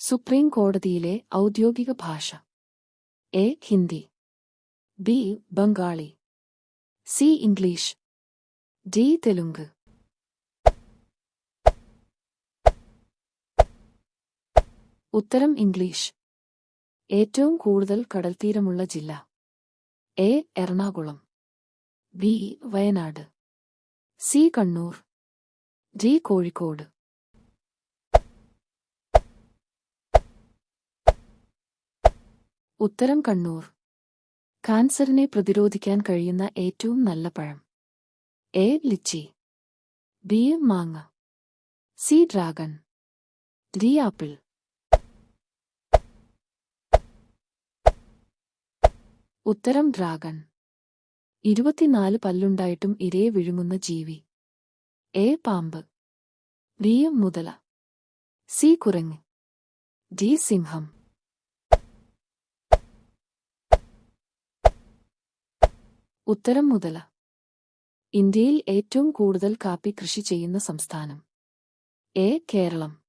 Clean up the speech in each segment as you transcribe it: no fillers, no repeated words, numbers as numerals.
Supreme കോടതിയിലെ ഔദ്യോഗിക ഭാഷ. A. Hindi. B. Bengali. C. English. D. Telugu. ഉത്തരം ഇംഗ്ലീഷ്. ഏറ്റവും കൂടുതൽ കടൽത്തീരമുള്ള ജില്ല. A. Ernakulam. B. Wayanad. C. Kannur. D. Kozhikode. ഉത്തരം കണ്ണൂർ. കാൻസറിനെ പ്രതിരോധിക്കാൻ കഴിയുന്ന ഏറ്റവും നല്ല പഴം. എ. ലിച്ചി. ബി. മാങ്ങ. സി. ഡ്രാഗൺ. ഡി. ആപ്പിൾ. ഉത്തരം ഡ്രാഗൺ. 24 പല്ലുണ്ടായിട്ടും ഇരയെ വിഴുങ്ങുന്ന ജീവി. എ. പാമ്പ്. ബി. മുതല. സി. കുരങ്ങ്. ഡി. സിംഹം. ഉത്തരം മുതല. ഇന്ത്യയിൽ ഏറ്റവും കൂടുതൽ കാപ്പി കൃഷി ചെയ്യുന്ന സംസ്ഥാനം. A. Kerala.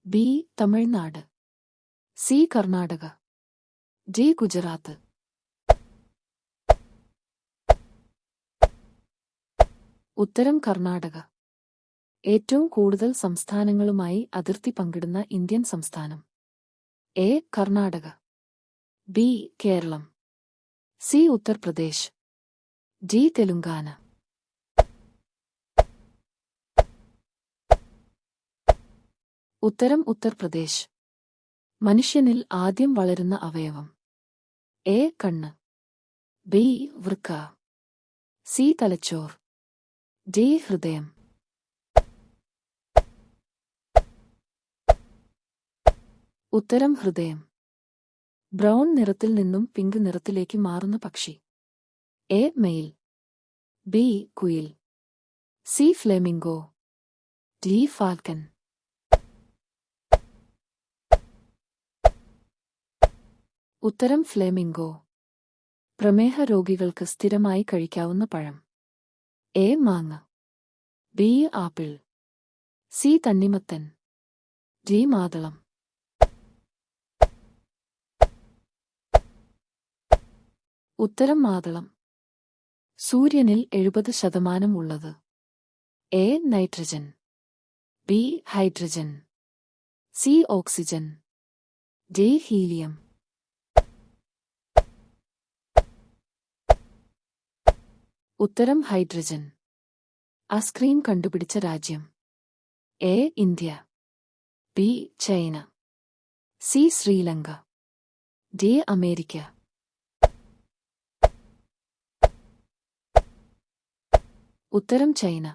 B. Tamil Nadu. C. Karnataka. D. Gujarat. ഉത്തരം കർണാടക. ഏറ്റവും കൂടുതൽ സംസ്ഥാനങ്ങളുമായി അതിർത്തി പങ്കിടുന്ന ഇന്ത്യൻ സംസ്ഥാനം. A. Karnataka. B. Kerala. C. Uttar Pradesh. D. Telangana. ഉത്തരം ഉത്തർപ്രദേശ്. മനുഷ്യനിൽ ആദ്യം വളരുന്ന അവയവം. എ. കണ്ണ്. ബി. വൃക്ക. സി. തലച്ചോർ. ഡി. ഹൃദയം. ഉത്തരം ഹൃദയം. ബ്രൗൺ നിറത്തിൽ നിന്നും പിങ്ക് നിറത്തിലേക്ക് മാറുന്ന പക്ഷി. എ. മയിൽ. ബി. കുയിൽ. സി. ഫ്ലെമിംഗോ. ഡി. ഫാൽക്കൻ. ഉത്തരം ഫ്ലെമിംഗോ. പ്രമേഹ രോഗികൾക്ക് സ്ഥിരമായി കഴിക്കാവുന്ന പഴം. എ. മാങ്ങ. ബി. ആപ്പിൾ. സി. തണ്ണിമത്തൻ. ഡി. മാതളം. ഉത്തരം മാതളം. സൂര്യനിൽ 70% ഉള്ളത്. A. Nitrogen. B. Hydrogen. C. Oxygen. D. Helium. ഉത്തരം ഹൈഡ്രജൻ. ഐസ്ക്രീം കണ്ടുപിടിച്ച രാജ്യം. A. India. B. China. C. Sri Lanka. D. America. ഉത്തരം ചൈന.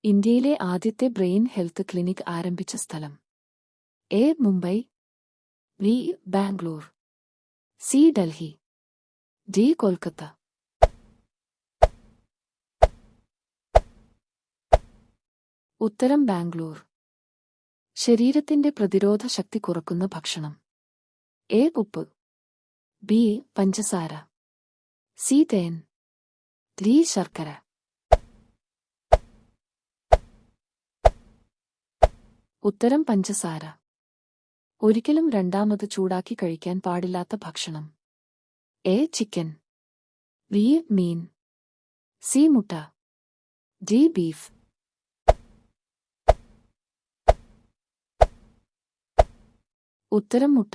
ഇന്ത്യയിലെ ആദ്യത്തെ ബ്രെയിൻ ഹെൽത്ത് ക്ലിനിക് ആരംഭിച്ച സ്ഥലം. A. Mumbai. B. Bangalore. C. Delhi. D. Kolkata. ഉത്തരം ബാംഗ്ലൂർ. ശരീരത്തിന്റെ പ്രതിരോധ ശക്തി കുറക്കുന്ന ഭക്ഷണം. എ. ഉപ്പ്. ബി. പഞ്ചസാര. സി. തേൻ. ഡി. ശർക്കര. ഉത്തരം പഞ്ചസാര. ഒരിക്കലും രണ്ടാമത് ചൂടാക്കി കഴിക്കാൻ പാടില്ലാത്ത ഭക്ഷണം. A. Chicken. B. Mean. C. മുട്ട. ഡി. ബീഫ്. ഉത്തരം മുട്ട.